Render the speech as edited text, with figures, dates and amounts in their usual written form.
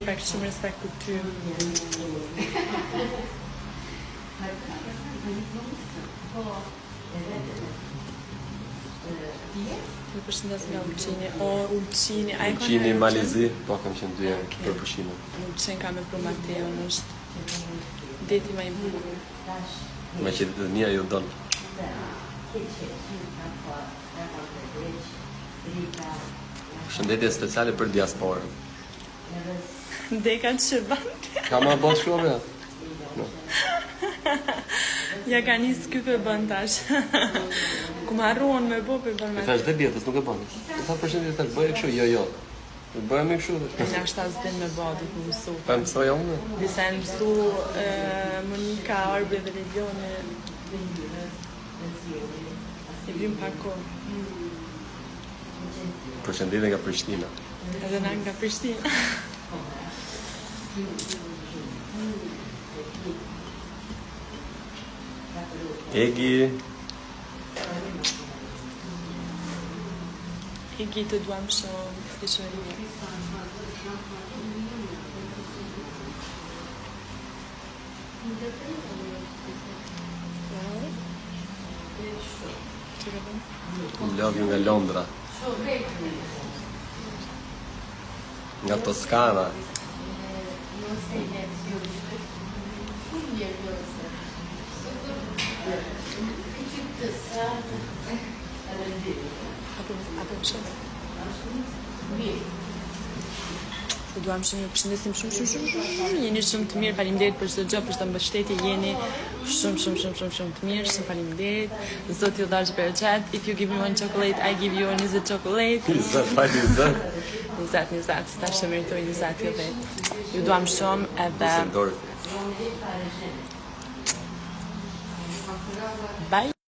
Pak shumë respekt për ty. Më përshëndes nga Ulqini. Ulqini. Ulqini Malizi, po kam qenë 2 herë për pushimin. Ulqin ka me për Mateon, është deti ma i bukur. Me që ditët mija ju donë. Shëndetje speciale për diasporën. Dekat që bënd. Ka ma bëtë shumë, ja? Ja ka njësë ky për bënd tash. Ku më harruan me bo për bënd me. E thash dhe bjetës, nuk e bënë. E tha përshëndetje, thash, bëje këshu, jo. Bëje me këshu dhe. Nga është tas din me bo, du të mësu. Pa mësoja unë? Disa e mësu Monika, Arbe dhe Legione. E vim pako. Përshëndetje nga Prishtina. Edhe na nga Prishtina. Egi. Egi të duam shumë, të shërije. Love you nga Londra. Nga Toskana. Apo më shumë. Të duam shumë, përshëndesim shumë. Jeni shumë të mirë, faleminderit për çdo gjë, për çdo mbështetje, jeni shumë të mirë, shumë faleminderit. Zoti ju dashur për chat. If you give me 1 chocolate, I give you 20 chocolate. 20, tash e meritoj 20 jo vetë. Ju duam shumë edhe... Bye!